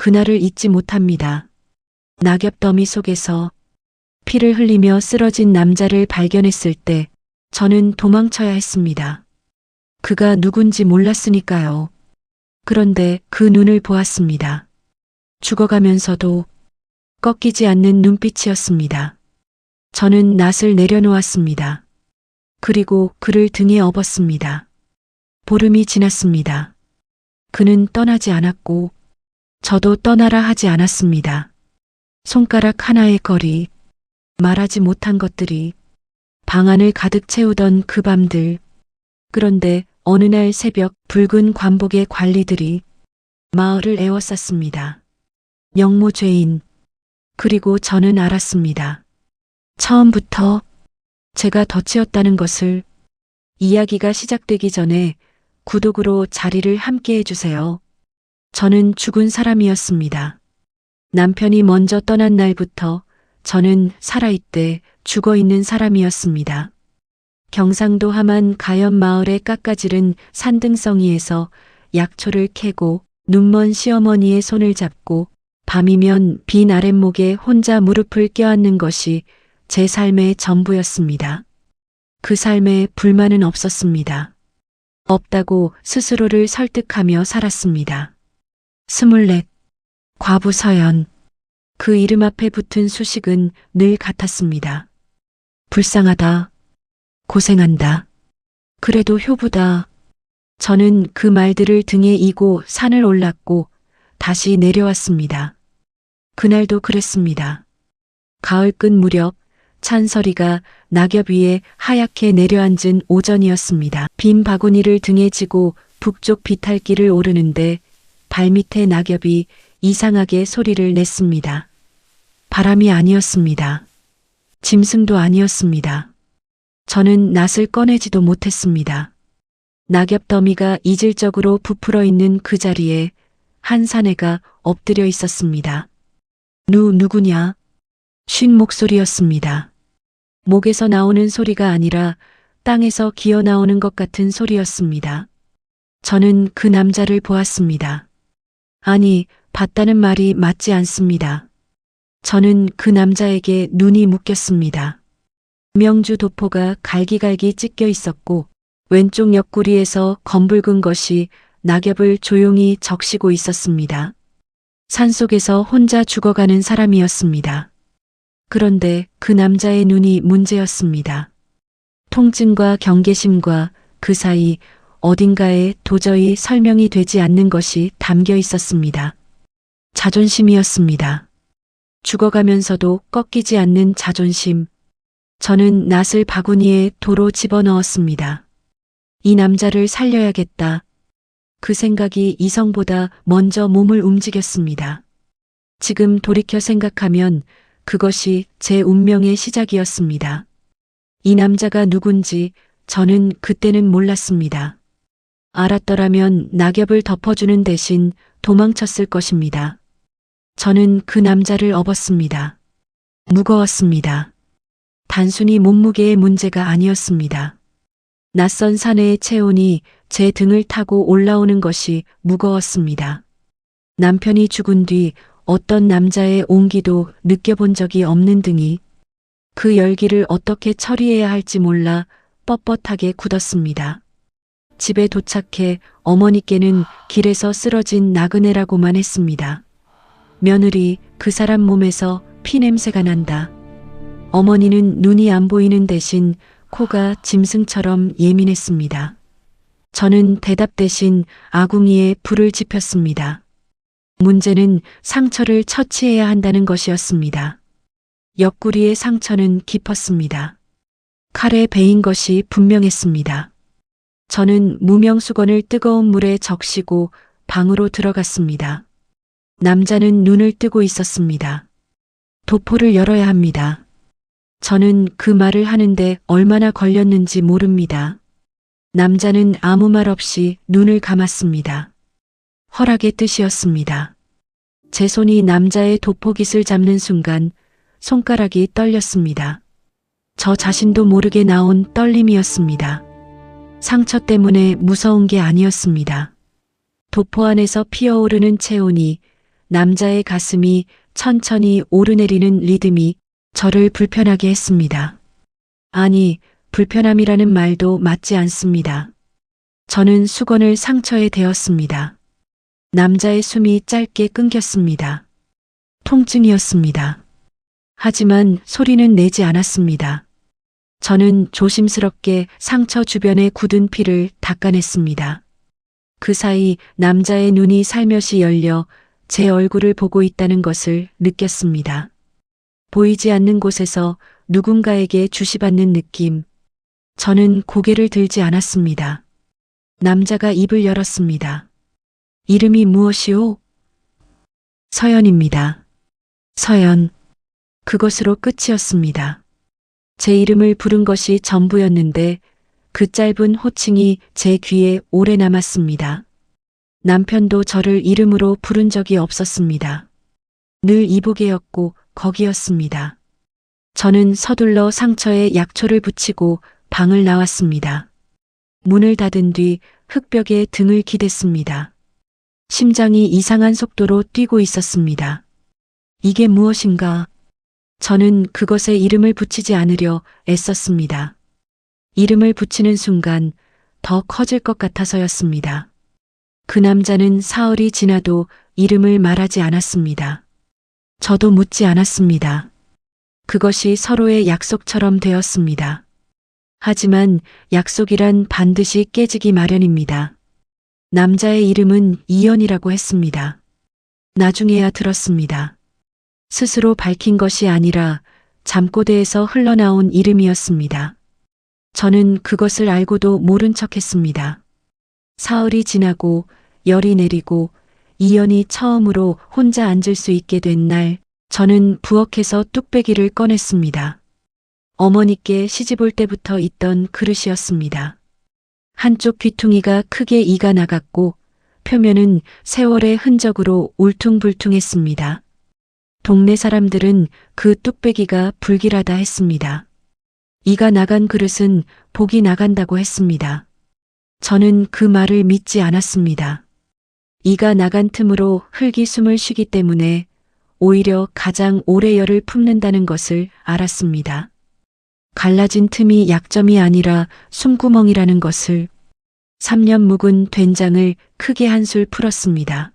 그날을 잊지 못합니다. 낙엽 더미 속에서 피를 흘리며 쓰러진 남자를 발견했을 때 저는 도망쳐야 했습니다. 그가 누군지 몰랐으니까요. 그런데 그 눈을 보았습니다. 죽어가면서도 꺾이지 않는 눈빛이었습니다. 저는 낫을 내려놓았습니다. 그리고 그를 등에 업었습니다. 보름이 지났습니다. 그는 떠나지 않았고 저도 떠나라 하지 않았습니다. 손가락 하나의 거리, 말하지 못한 것들이 방 안을 가득 채우던 그 밤들. 그런데 어느 날 새벽 붉은 관복의 관리들이 마을을 에워쌌습니다. 영모 죄인. 그리고 저는 알았습니다. 처음부터 제가 덫이었다는 것을. 이야기가 시작되기 전에 구독으로 자리를 함께 해주세요. 저는 죽은 사람이었습니다. 남편이 먼저 떠난 날부터 저는 살아있되 죽어있는 사람이었습니다. 경상도 함안 가연 마을의 깎아지른 산등성이에서 약초를 캐고 눈먼 시어머니의 손을 잡고 밤이면 빈 아랫목에 혼자 무릎을 껴안는 것이 제 삶의 전부였습니다. 그 삶에 불만은 없었습니다. 없다고 스스로를 설득하며 살았습니다. 24. 과부 서연. 그 이름 앞에 붙은 수식은 늘 같았습니다. 불쌍하다. 고생한다. 그래도 효부다. 저는 그 말들을 등에 이고 산을 올랐고 다시 내려왔습니다. 그날도 그랬습니다. 가을 끝 무렵 찬설이가 낙엽 위에 하얗게 내려앉은 오전이었습니다. 빈 바구니를 등에 지고 북쪽 비탈길을 오르는데 발밑에 낙엽이 이상하게 소리를 냈습니다. 바람이 아니었습니다. 짐승도 아니었습니다. 저는 낫을 꺼내지도 못했습니다. 낙엽 더미가 이질적으로 부풀어 있는 그 자리에 한 사내가 엎드려 있었습니다. 누구냐? 쉰 목소리였습니다. 목에서 나오는 소리가 아니라 땅에서 기어 나오는 것 같은 소리였습니다. 저는 그 남자를 보았습니다. 아니, 봤다는 말이 맞지 않습니다. 저는 그 남자에게 눈이 묶였습니다. 명주 도포가 갈기갈기 찢겨 있었고 왼쪽 옆구리에서 검붉은 것이 낙엽을 조용히 적시고 있었습니다. 산속에서 혼자 죽어가는 사람이었습니다. 그런데 그 남자의 눈이 문제였습니다. 통증과 경계심과 그 사이 어딘가에 도저히 설명이 되지 않는 것이 담겨 있었습니다. 자존심이었습니다. 죽어가면서도 꺾이지 않는 자존심. 저는 낫을 바구니에 도로 집어넣었습니다. 이 남자를 살려야겠다. 그 생각이 이성보다 먼저 몸을 움직였습니다. 지금 돌이켜 생각하면 그것이 제 운명의 시작이었습니다. 이 남자가 누군지 저는 그때는 몰랐습니다. 알았더라면 낙엽을 덮어주는 대신 도망쳤을 것입니다. 저는 그 남자를 업었습니다. 무거웠습니다. 단순히 몸무게의 문제가 아니었습니다. 낯선 사내의 체온이 제 등을 타고 올라오는 것이 무거웠습니다. 남편이 죽은 뒤 어떤 남자의 온기도 느껴본 적이 없는 등이 그 열기를 어떻게 처리해야 할지 몰라 뻣뻣하게 굳었습니다. 집에 도착해 어머니께는 길에서 쓰러진 나그네라고만 했습니다. 며느리, 그 사람 몸에서 피냄새가 난다. 어머니는 눈이 안 보이는 대신 코가 짐승처럼 예민했습니다. 저는 대답 대신 아궁이에 불을 지폈습니다. 문제는 상처를 처치해야 한다는 것이었습니다. 옆구리의 상처는 깊었습니다. 칼에 베인 것이 분명했습니다. 저는 무명수건을 뜨거운 물에 적시고 방으로 들어갔습니다. 남자는 눈을 뜨고 있었습니다. 도포를 열어야 합니다. 저는 그 말을 하는데 얼마나 걸렸는지 모릅니다. 남자는 아무 말 없이 눈을 감았습니다. 허락의 뜻이었습니다. 제 손이 남자의 도포깃을 잡는 순간 손가락이 떨렸습니다. 저 자신도 모르게 나온 떨림이었습니다. 상처 때문에 무서운 게 아니었습니다. 도포 안에서 피어오르는 체온이 남자의 가슴이 천천히 오르내리는 리듬이 저를 불편하게 했습니다. 아니, 불편함이라는 말도 맞지 않습니다. 저는 수건을 상처에 대었습니다. 남자의 숨이 짧게 끊겼습니다. 통증이었습니다. 하지만 소리는 내지 않았습니다. 저는 조심스럽게 상처 주변에 굳은 피를 닦아냈습니다. 그 사이 남자의 눈이 살며시 열려 제 얼굴을 보고 있다는 것을 느꼈습니다. 보이지 않는 곳에서 누군가에게 주시받는 느낌. 저는 고개를 들지 않았습니다. 남자가 입을 열었습니다. 이름이 무엇이오? 서연입니다. 서연. 그것으로 끝이었습니다. 제 이름을 부른 것이 전부였는데 그 짧은 호칭이 제 귀에 오래 남았습니다. 남편도 저를 이름으로 부른 적이 없었습니다. 늘 이보게였고 거기였습니다. 저는 서둘러 상처에 약초를 붙이고 방을 나왔습니다. 문을 닫은 뒤 흙벽에 등을 기댔습니다. 심장이 이상한 속도로 뛰고 있었습니다. 이게 무엇인가? 저는 그것에 이름을 붙이지 않으려 애썼습니다. 이름을 붙이는 순간 더 커질 것 같아서였습니다. 그 남자는 사흘이 지나도 이름을 말하지 않았습니다. 저도 묻지 않았습니다. 그것이 서로의 약속처럼 되었습니다. 하지만 약속이란 반드시 깨지기 마련입니다. 남자의 이름은 이연이라고 했습니다. 나중에야 들었습니다. 스스로 밝힌 것이 아니라 잠꼬대에서 흘러나온 이름이었습니다. 저는 그것을 알고도 모른 척했습니다. 사흘이 지나고 열이 내리고 이연이 처음으로 혼자 앉을 수 있게 된 날, 저는 부엌에서 뚝배기를 꺼냈습니다. 어머니께 시집올 때부터 있던 그릇이었습니다. 한쪽 귀퉁이가 크게 이가 나갔고 표면은 세월의 흔적으로 울퉁불퉁했습니다. 동네 사람들은 그 뚝배기가 불길하다 했습니다. 이가 나간 그릇은 복이 나간다고 했습니다. 저는 그 말을 믿지 않았습니다. 이가 나간 틈으로 흙이 숨을 쉬기 때문에 오히려 가장 오래 열을 품는다는 것을 알았습니다. 갈라진 틈이 약점이 아니라 숨구멍이라는 것을. 3년 묵은 된장을 크게 한술 풀었습니다.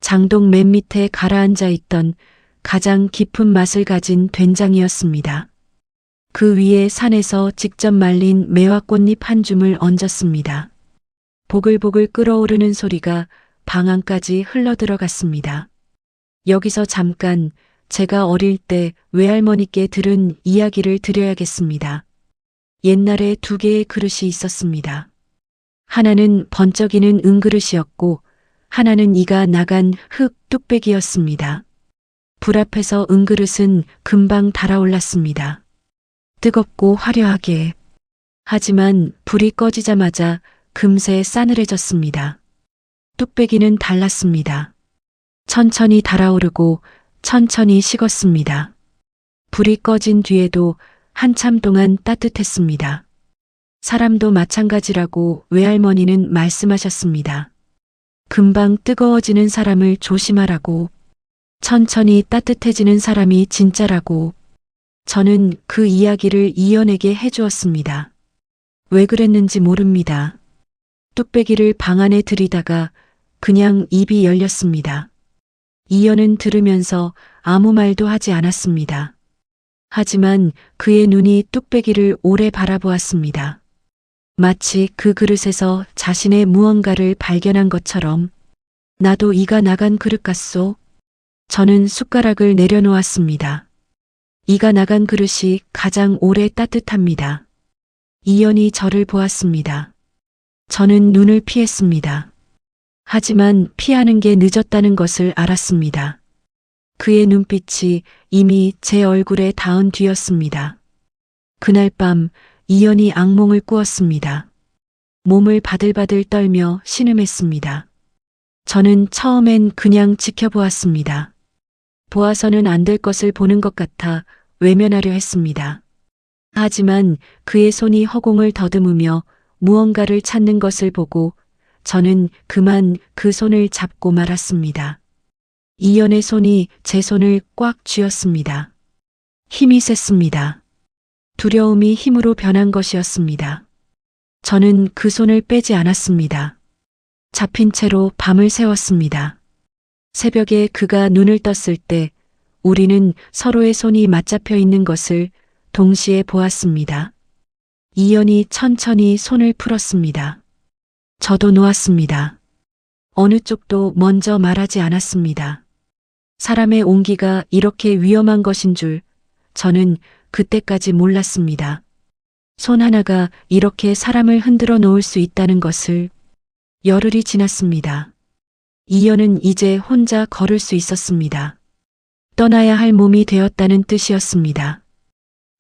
장독 맨 밑에 가라앉아 있던 가장 깊은 맛을 가진 된장이었습니다. 그 위에 산에서 직접 말린 매화꽃잎 한 줌을 얹었습니다. 보글보글 끓어오르는 소리가 방 안까지 흘러들어갔습니다. 여기서 잠깐 제가 어릴 때 외할머니께 들은 이야기를 드려야겠습니다. 옛날에 두 개의 그릇이 있었습니다. 하나는 번쩍이는 은그릇이었고 하나는 이가 나간 흙 뚝배기였습니다. 불 앞에서 은그릇은 금방 달아올랐습니다. 뜨겁고 화려하게. 하지만 불이 꺼지자마자 금세 싸늘해졌습니다. 뚝배기는 달랐습니다. 천천히 달아오르고 천천히 식었습니다. 불이 꺼진 뒤에도 한참 동안 따뜻했습니다. 사람도 마찬가지라고 외할머니는 말씀하셨습니다. 금방 뜨거워지는 사람을 조심하라고. 천천히 따뜻해지는 사람이 진짜라고. 저는 그 이야기를 이연에게 해주었습니다. 왜 그랬는지 모릅니다. 뚝배기를 방 안에 들이다가 그냥 입이 열렸습니다. 이연은 들으면서 아무 말도 하지 않았습니다. 하지만 그의 눈이 뚝배기를 오래 바라보았습니다. 마치 그 그릇에서 자신의 무언가를 발견한 것처럼. 나도 이가 나간 그릇 같소? 저는 숟가락을 내려놓았습니다. 이가 나간 그릇이 가장 오래 따뜻합니다. 이연이 저를 보았습니다. 저는 눈을 피했습니다. 하지만 피하는 게 늦었다는 것을 알았습니다. 그의 눈빛이 이미 제 얼굴에 닿은 뒤였습니다. 그날 밤 이연이 악몽을 꾸었습니다. 몸을 바들바들 떨며 신음했습니다. 저는 처음엔 그냥 지켜보았습니다. 보아서는 안 될 것을 보는 것 같아 외면하려 했습니다. 하지만 그의 손이 허공을 더듬으며 무언가를 찾는 것을 보고 저는 그만 그 손을 잡고 말았습니다. 이연의 손이 제 손을 꽉 쥐었습니다. 힘이 셌습니다. 두려움이 힘으로 변한 것이었습니다. 저는 그 손을 빼지 않았습니다. 잡힌 채로 밤을 새웠습니다. 새벽에 그가 눈을 떴을 때 우리는 서로의 손이 맞잡혀 있는 것을 동시에 보았습니다. 이연이 천천히 손을 풀었습니다. 저도 놓았습니다. 어느 쪽도 먼저 말하지 않았습니다. 사람의 온기가 이렇게 위험한 것인 줄 저는 그때까지 몰랐습니다. 손 하나가 이렇게 사람을 흔들어 놓을 수 있다는 것을. 열흘이 지났습니다. 이연은 이제 혼자 걸을 수 있었습니다. 떠나야 할 몸이 되었다는 뜻이었습니다.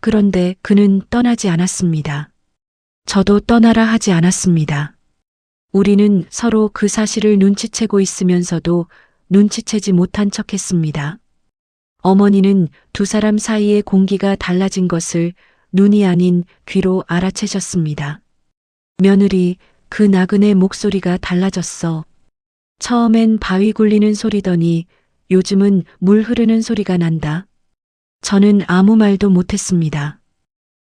그런데 그는 떠나지 않았습니다. 저도 떠나라 하지 않았습니다. 우리는 서로 그 사실을 눈치채고 있으면서도 눈치채지 못한 척했습니다. 어머니는 두 사람 사이의 공기가 달라진 것을 눈이 아닌 귀로 알아채셨습니다. 며느리, 그 나그네 목소리가 달라졌어. 처음엔 바위 굴리는 소리더니 요즘은 물 흐르는 소리가 난다. 저는 아무 말도 못했습니다.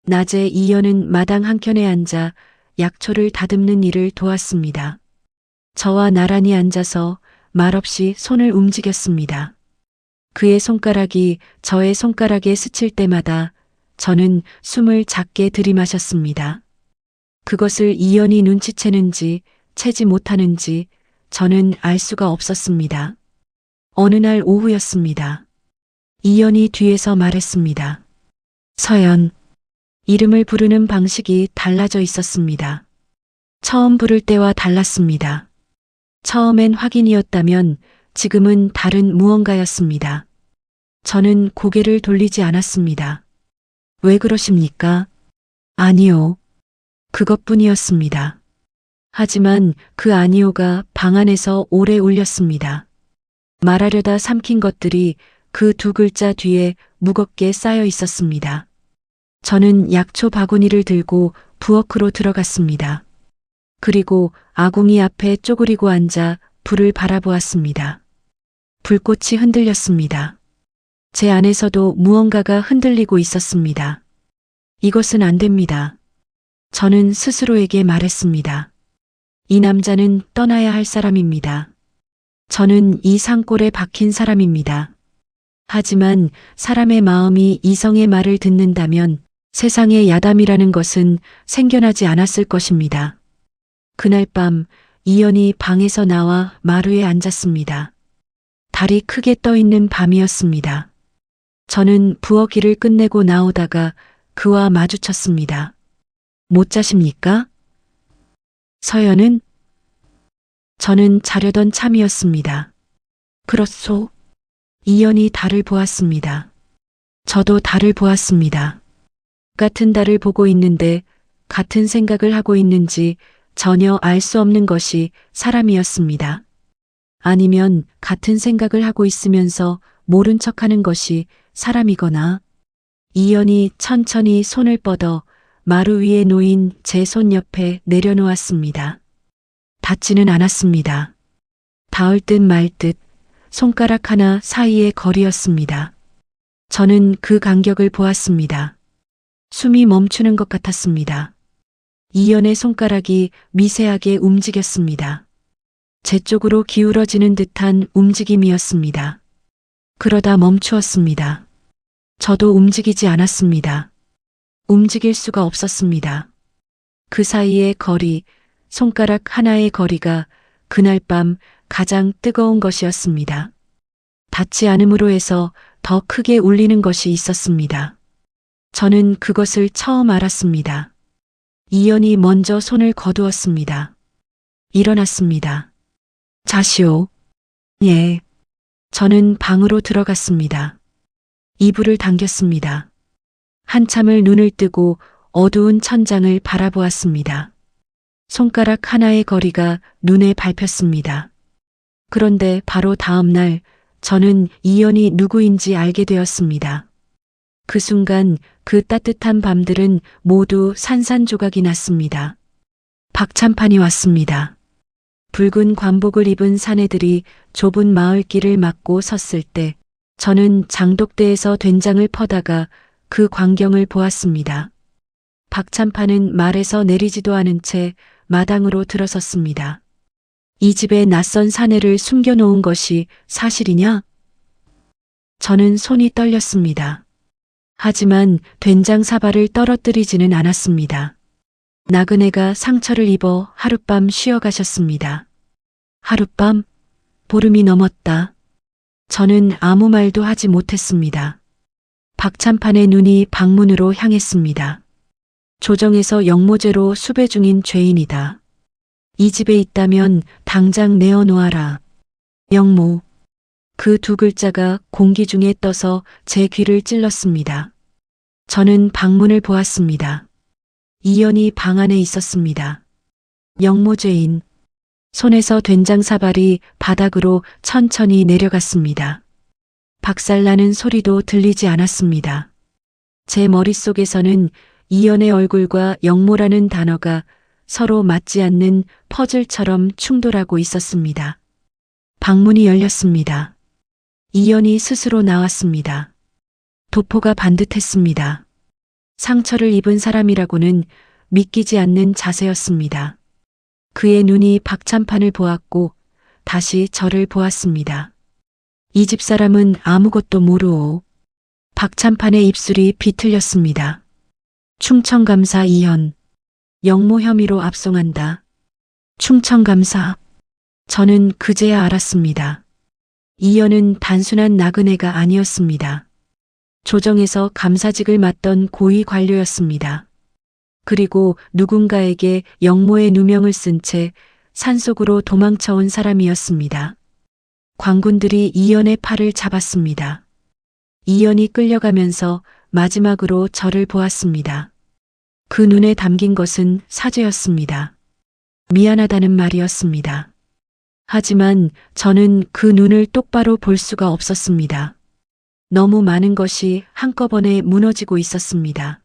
낮에 이연은 마당 한켠에 앉아 약초를 다듬는 일을 도왔습니다. 저와 나란히 앉아서 말없이 손을 움직였습니다. 그의 손가락이 저의 손가락에 스칠 때마다 저는 숨을 작게 들이마셨습니다. 그것을 이연이 눈치채는지 채지 못하는지 저는 알 수가 없었습니다. 어느 날 오후였습니다. 이연이 뒤에서 말했습니다. 서연, 이름을 부르는 방식이 달라져 있었습니다. 처음 부를 때와 달랐습니다. 처음엔 확인이었다면 지금은 다른 무언가였습니다. 저는 고개를 돌리지 않았습니다. 왜 그러십니까? 아니요. 그것뿐이었습니다. 하지만 그 아니오가 방 안에서 오래 울렸습니다. 말하려다 삼킨 것들이 그 두 글자 뒤에 무겁게 쌓여 있었습니다. 저는 약초 바구니를 들고 부엌으로 들어갔습니다. 그리고 아궁이 앞에 쪼그리고 앉아 불을 바라보았습니다. 불꽃이 흔들렸습니다. 제 안에서도 무언가가 흔들리고 있었습니다. 이것은 안 됩니다. 저는 스스로에게 말했습니다. 이 남자는 떠나야 할 사람입니다. 저는 이 산골에 박힌 사람입니다. 하지만 사람의 마음이 이성의 말을 듣는다면 세상에 야담이라는 것은 생겨나지 않았을 것입니다. 그날 밤 이연이 방에서 나와 마루에 앉았습니다. 달이 크게 떠 있는 밤이었습니다. 저는 부엌 일을 끝내고 나오다가 그와 마주쳤습니다. 못 자십니까? 서연은? 저는 자려던 참이었습니다. 그렇소. 이연이 달을 보았습니다. 저도 달을 보았습니다. 같은 달을 보고 있는데 같은 생각을 하고 있는지 전혀 알 수 없는 것이 사람이었습니다. 아니면 같은 생각을 하고 있으면서 모른 척하는 것이 사람이거나. 이연이 천천히 손을 뻗어 마루 위에 놓인 제 손 옆에 내려놓았습니다. 닿지는 않았습니다. 닿을 듯 말 듯 손가락 하나 사이의 거리였습니다. 저는 그 간격을 보았습니다. 숨이 멈추는 것 같았습니다. 이연의 손가락이 미세하게 움직였습니다. 제 쪽으로 기울어지는 듯한 움직임이었습니다. 그러다 멈추었습니다. 저도 움직이지 않았습니다. 움직일 수가 없었습니다. 그 사이의 거리, 손가락 하나의 거리가 그날 밤 가장 뜨거운 것이었습니다. 닿지 않음으로 해서 더 크게 울리는 것이 있었습니다. 저는 그것을 처음 알았습니다. 이연이 먼저 손을 거두었습니다. 일어났습니다. 자시오. 예. 저는 방으로 들어갔습니다. 이불을 당겼습니다. 한참을 눈을 뜨고 어두운 천장을 바라보았습니다. 손가락 하나의 거리가 눈에 밟혔습니다. 그런데 바로 다음 날 저는 이연이 누구인지 알게 되었습니다. 그 순간 그 따뜻한 밤들은 모두 산산조각이 났습니다. 박찬판이 왔습니다. 붉은 관복을 입은 사내들이 좁은 마을길을 막고 섰을 때 저는 장독대에서 된장을 퍼다가 그 광경을 보았습니다. 박찬파는 말에서 내리지도 않은 채 마당으로 들어섰습니다. 이 집에 낯선 사내를 숨겨놓은 것이 사실이냐? 저는 손이 떨렸습니다. 하지만 된장 사발을 떨어뜨리지는 않았습니다. 나그네가 상처를 입어 하룻밤 쉬어가셨습니다. 하룻밤? 보름이 넘었다. 저는 아무 말도 하지 못했습니다. 박찬판의 눈이 방문으로 향했습니다. 조정에서 영모죄로 수배 중인 죄인이다. 이 집에 있다면 당장 내어놓아라. 영모. 그 두 글자가 공기 중에 떠서 제 귀를 찔렀습니다. 저는 방문을 보았습니다. 이연이 방 안에 있었습니다. 영모죄인. 손에서 된장 사발이 바닥으로 천천히 내려갔습니다. 박살나는 소리도 들리지 않았습니다. 제 머릿속에서는 이연의 얼굴과 영모라는 단어가 서로 맞지 않는 퍼즐처럼 충돌하고 있었습니다. 방문이 열렸습니다. 이연이 스스로 나왔습니다. 도포가 반듯했습니다. 상처를 입은 사람이라고는 믿기지 않는 자세였습니다. 그의 눈이 박찬판을 보았고 다시 저를 보았습니다. 이 집 사람은 아무것도 모르오. 박찬판의 입술이 비틀렸습니다. 충청감사 이연. 영모 혐의로 압송한다. 충청감사. 저는 그제야 알았습니다. 이연은 단순한 나그네가 아니었습니다. 조정에서 감사직을 맡던 고위 관료였습니다. 그리고 누군가에게 영모의 누명을 쓴 채 산속으로 도망쳐온 사람이었습니다. 관군들이 이연의 팔을 잡았습니다. 이연이 끌려가면서 마지막으로 저를 보았습니다. 그 눈에 담긴 것은 사죄였습니다. 미안하다는 말이었습니다. 하지만 저는 그 눈을 똑바로 볼 수가 없었습니다. 너무 많은 것이 한꺼번에 무너지고 있었습니다.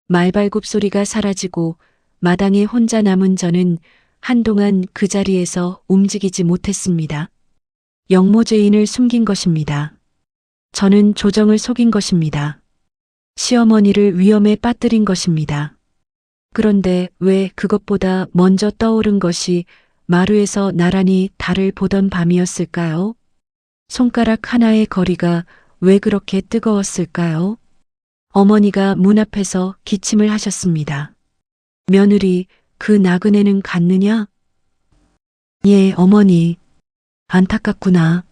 말발굽 소리가 사라지고 마당에 혼자 남은 저는 한동안 그 자리에서 움직이지 못했습니다. 영모죄인을 숨긴 것입니다. 저는 조정을 속인 것입니다. 시어머니를 위험에 빠뜨린 것입니다. 그런데 왜 그것보다 먼저 떠오른 것이 마루에서 나란히 달을 보던 밤이었을까요? 손가락 하나의 거리가 왜 그렇게 뜨거웠을까요? 어머니가 문 앞에서 기침을 하셨습니다. 며느리, 그 나그네는 갔느냐? 예, 어머니. 안타깝구나.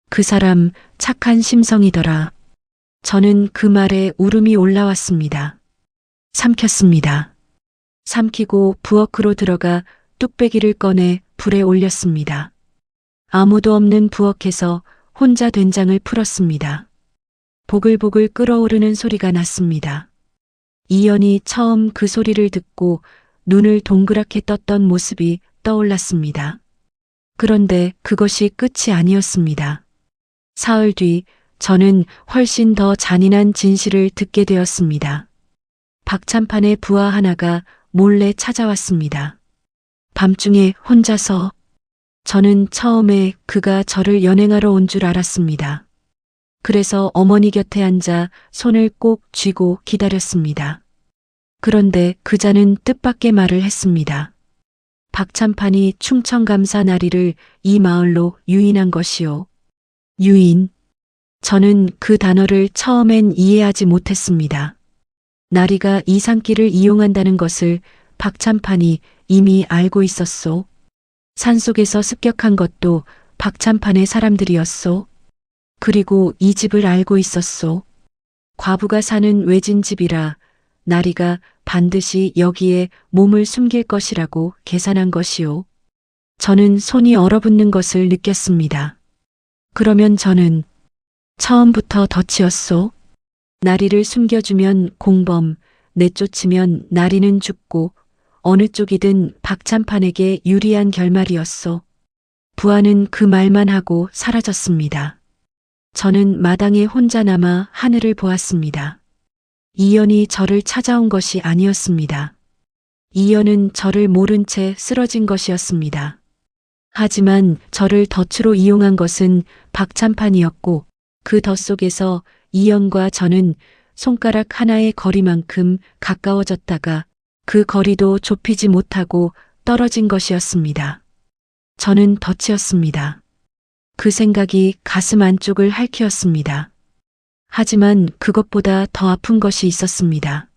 그 사람 착한 심성이더라. 저는 그 말에 울음이 올라왔습니다. 삼켰습니다. 삼키고 부엌으로 들어가 뚝배기를 꺼내 불에 올렸습니다. 아무도 없는 부엌에서 혼자 된장을 풀었습니다. 보글보글 끓어오르는 소리가 났습니다. 이연이 처음 그 소리를 듣고 눈을 동그랗게 떴던 모습이 떠올랐습니다. 그런데 그것이 끝이 아니었습니다. 사흘 뒤 저는 훨씬 더 잔인한 진실을 듣게 되었습니다. 박찬판의 부하 하나가 몰래 찾아왔습니다. 밤중에 혼자서. 저는 처음에 그가 저를 연행하러 온 줄 알았습니다. 그래서 어머니 곁에 앉아 손을 꼭 쥐고 기다렸습니다. 그런데 그자는 뜻밖의 말을 했습니다. 박찬판이 충청감사 나리를 이 마을로 유인한 것이요. 유인. 저는 그 단어를 처음엔 이해하지 못했습니다. 나리가 이 산길을 이용한다는 것을 박찬판이 이미 알고 있었소. 산속에서 습격한 것도 박찬판의 사람들이었소. 그리고 이 집을 알고 있었소. 과부가 사는 외진 집이라 나리가 반드시 여기에 몸을 숨길 것이라고 계산한 것이요. 저는 손이 얼어붙는 것을 느꼈습니다. 그러면 저는 처음부터 덫이었소. 나리를 숨겨주면 공범, 내쫓으면 나리는 죽고 어느 쪽이든 박찬판에게 유리한 결말이었소. 부하는 그 말만 하고 사라졌습니다. 저는 마당에 혼자 남아 하늘을 보았습니다. 이연이 저를 찾아온 것이 아니었습니다. 이연은 저를 모른 채 쓰러진 것이었습니다. 하지만 저를 덫으로 이용한 것은 박찬판이었고 그 덫 속에서 이연과 저는 손가락 하나의 거리만큼 가까워졌다가 그 거리도 좁히지 못하고 떨어진 것이었습니다. 저는 덫이었습니다. 그 생각이 가슴 안쪽을 핥히었습니다. 하지만 그것보다 더 아픈 것이 있었습니다.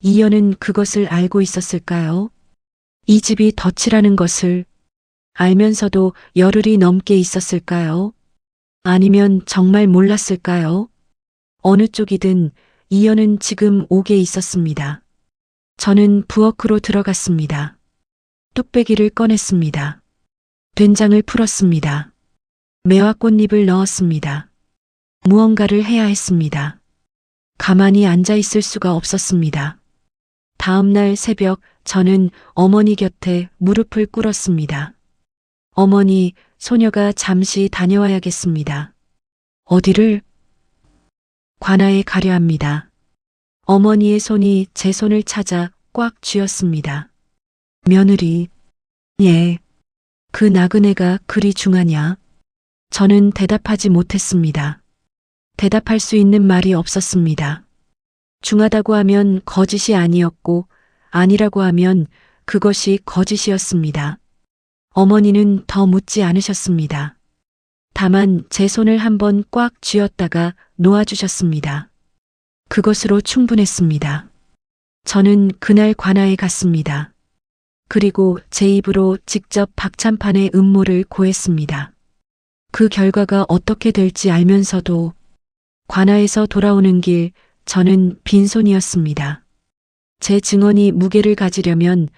이연은 그것을 알고 있었을까요? 이 집이 덫이라는 것을 알면서도 열흘이 넘게 있었을까요? 아니면 정말 몰랐을까요? 어느 쪽이든 이연은 지금 옥에 있었습니다. 저는 부엌으로 들어갔습니다. 뚝배기를 꺼냈습니다. 된장을 풀었습니다. 매화 꽃잎을 넣었습니다. 무언가를 해야 했습니다. 가만히 앉아 있을 수가 없었습니다. 다음 날 새벽 저는 어머니 곁에 무릎을 꿇었습니다. 어머니, 소녀가 잠시 다녀와야겠습니다. 어디를? 관아에 가려 합니다. 어머니의 손이 제 손을 찾아 꽉 쥐었습니다. 며느리, 예. 그 나그네가 그리 중하냐? 저는 대답하지 못했습니다. 대답할 수 있는 말이 없었습니다. 중하다고 하면 거짓이 아니었고 아니라고 하면 그것이 거짓이었습니다. 어머니는 더 묻지 않으셨습니다. 다만 제 손을 한번 꽉 쥐었다가 놓아주셨습니다. 그것으로 충분했습니다. 저는 그날 관아에 갔습니다. 그리고 제 입으로 직접 박찬판의 음모를 고했습니다. 그 결과가 어떻게 될지 알면서도 관아에서 돌아오는 길 저는 빈손이었습니다. 제 증언이 무게를 가지려면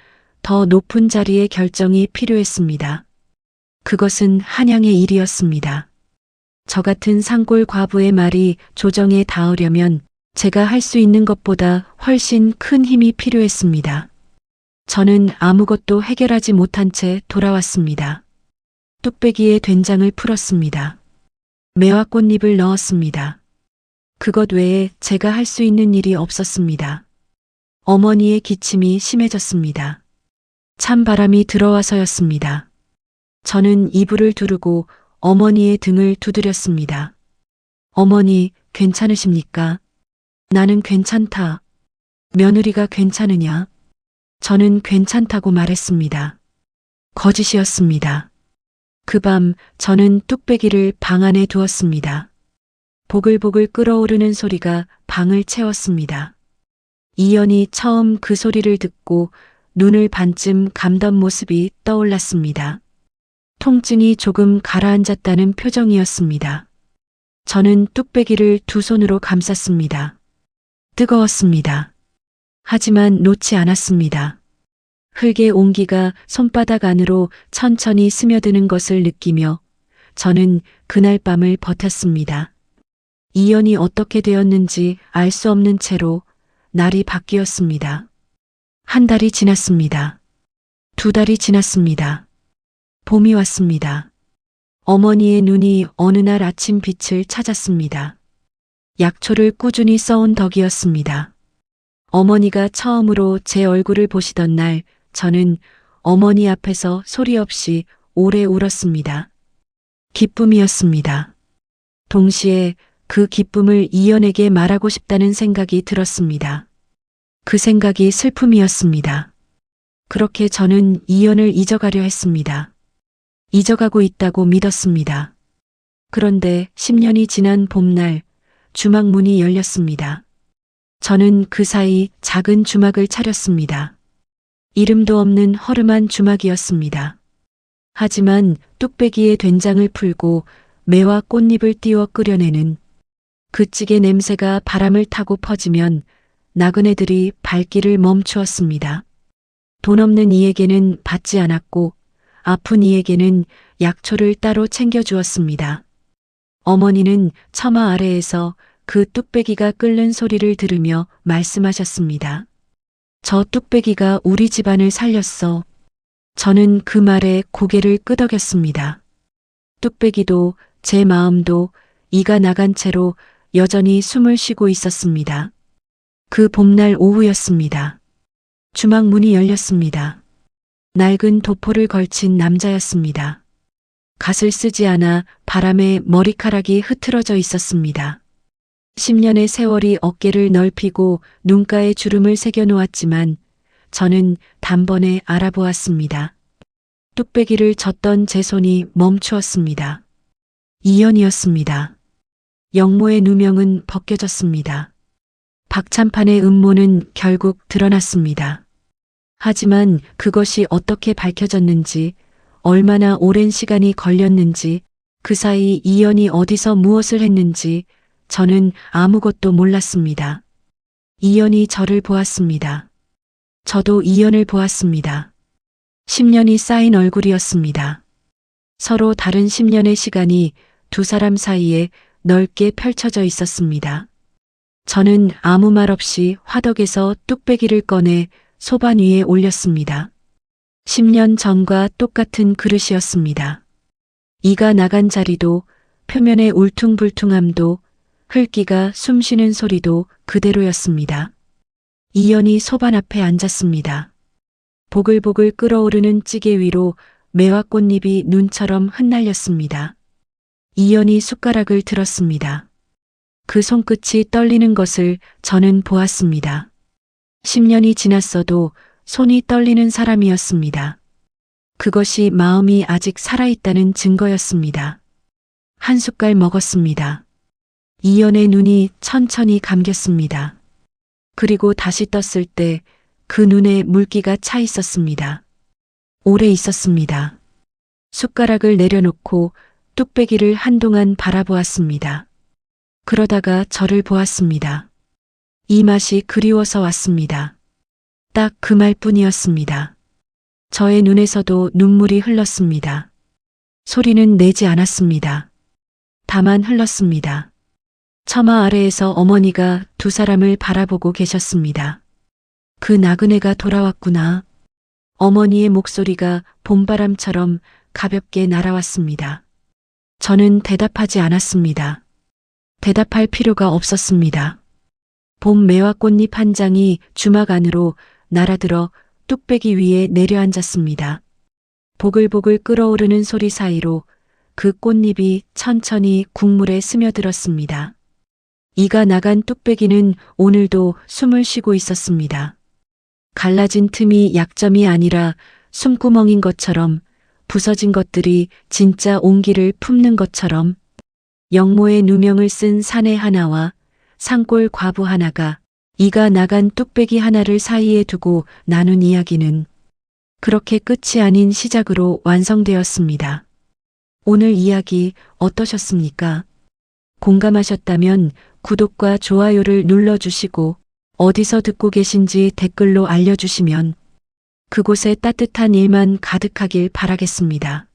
더 높은 자리의 결정이 필요했습니다. 그것은 한양의 일이었습니다. 저 같은 상골 과부의 말이 조정에 닿으려면 제가 할 수 있는 것보다 훨씬 큰 힘이 필요했습니다. 저는 아무것도 해결하지 못한 채 돌아왔습니다. 뚝배기에 된장을 풀었습니다. 매화 꽃잎을 넣었습니다. 그것 외에 제가 할 수 있는 일이 없었습니다. 어머니의 기침이 심해졌습니다. 찬바람이 들어와서였습니다. 저는 이불을 두르고 어머니의 등을 두드렸습니다. 어머니, 괜찮으십니까? 나는 괜찮다. 며느리가 괜찮으냐? 저는 괜찮다고 말했습니다. 거짓이었습니다. 그 밤 저는 뚝배기를 방 안에 두었습니다. 보글보글 끓어오르는 소리가 방을 채웠습니다. 이연이 처음 그 소리를 듣고 눈을 반쯤 감던 모습이 떠올랐습니다. 통증이 조금 가라앉았다는 표정이었습니다. 저는 뚝배기를 두 손으로 감쌌습니다. 뜨거웠습니다. 하지만 놓지 않았습니다. 흙의 온기가 손바닥 안으로 천천히 스며드는 것을 느끼며 저는 그날 밤을 버텼습니다. 이연이 어떻게 되었는지 알 수 없는 채로 날이 바뀌었습니다. 한 달이 지났습니다. 두 달이 지났습니다. 봄이 왔습니다. 어머니의 눈이 어느 날 아침 빛을 찾았습니다. 약초를 꾸준히 써온 덕이었습니다. 어머니가 처음으로 제 얼굴을 보시던 날 저는 어머니 앞에서 소리 없이 오래 울었습니다. 기쁨이었습니다. 동시에 그 기쁨을 이연에게 말하고 싶다는 생각이 들었습니다. 그 생각이 슬픔이었습니다. 그렇게 저는 이연을 잊어가려 했습니다. 잊어가고 있다고 믿었습니다. 그런데 10년이 지난 봄날 주막 문이 열렸습니다. 저는 그 사이 작은 주막을 차렸습니다. 이름도 없는 허름한 주막이었습니다. 하지만 뚝배기에 된장을 풀고 매와 꽃잎을 띄워 끓여내는 그 찌개 냄새가 바람을 타고 퍼지면 나그네들이 발길을 멈추었습니다. 돈 없는 이에게는 받지 않았고 아픈 이에게는 약초를 따로 챙겨주었습니다. 어머니는 처마 아래에서 그 뚝배기가 끓는 소리를 들으며 말씀하셨습니다. 저 뚝배기가 우리 집안을 살렸어. 저는 그 말에 고개를 끄덕였습니다. 뚝배기도 제 마음도 이가 나간 채로 여전히 숨을 쉬고 있었습니다. 그 봄날 오후였습니다. 주막 문이 열렸습니다. 낡은 도포를 걸친 남자였습니다. 갓을 쓰지 않아 바람에 머리카락이 흐트러져 있었습니다. 10년의 세월이 어깨를 넓히고 눈가에 주름을 새겨 놓았지만 저는 단번에 알아보았습니다. 뚝배기를 젓던 제 손이 멈추었습니다. 이연이었습니다. 영모의 누명은 벗겨졌습니다. 박찬판의 음모는 결국 드러났습니다. 하지만 그것이 어떻게 밝혀졌는지, 얼마나 오랜 시간이 걸렸는지, 그 사이 이연이 어디서 무엇을 했는지 저는 아무것도 몰랐습니다. 이연이 저를 보았습니다. 저도 이연을 보았습니다. 10년이 쌓인 얼굴이었습니다. 서로 다른 10년의 시간이 두 사람 사이에 넓게 펼쳐져 있었습니다. 저는 아무 말 없이 화덕에서 뚝배기를 꺼내 소반 위에 올렸습니다. 10년 전과 똑같은 그릇이었습니다. 이가 나간 자리도, 표면의 울퉁불퉁함도, 흙기가 숨쉬는 소리도 그대로였습니다. 이연이 소반 앞에 앉았습니다. 보글보글 끓어오르는 찌개 위로 매화 꽃잎이 눈처럼 흩날렸습니다. 이연이 숟가락을 들었습니다. 그 손끝이 떨리는 것을 저는 보았습니다. 10년이 지났어도 손이 떨리는 사람이었습니다. 그것이 마음이 아직 살아있다는 증거였습니다. 한 숟갈 먹었습니다. 이연의 눈이 천천히 감겼습니다. 그리고 다시 떴을 때 그 눈에 물기가 차 있었습니다. 오래 있었습니다. 숟가락을 내려놓고 뚝배기를 한동안 바라보았습니다. 그러다가 저를 보았습니다. 이 맛이 그리워서 왔습니다. 딱 그 말뿐이었습니다. 저의 눈에서도 눈물이 흘렀습니다. 소리는 내지 않았습니다. 다만 흘렀습니다. 처마 아래에서 어머니가 두 사람을 바라보고 계셨습니다. 그 나그네가 돌아왔구나. 어머니의 목소리가 봄바람처럼 가볍게 날아왔습니다. 저는 대답하지 않았습니다. 대답할 필요가 없었습니다. 봄 매화 꽃잎 한 장이 주막 안으로 날아들어 뚝배기 위에 내려앉았습니다. 보글보글 끓어오르는 소리 사이로 그 꽃잎이 천천히 국물에 스며들었습니다. 이가 나간 뚝배기는 오늘도 숨을 쉬고 있었습니다. 갈라진 틈이 약점이 아니라 숨구멍인 것처럼, 부서진 것들이 진짜 온기를 품는 것처럼, 영모의 누명을 쓴 사내 하나와 산골 과부 하나가 이가 나간 뚝배기 하나를 사이에 두고 나눈 이야기는 그렇게 끝이 아닌 시작으로 완성되었습니다. 오늘 이야기 어떠셨습니까? 공감하셨다면 구독과 좋아요를 눌러주시고, 어디서 듣고 계신지 댓글로 알려주시면 그곳에 따뜻한 일만 가득하길 바라겠습니다.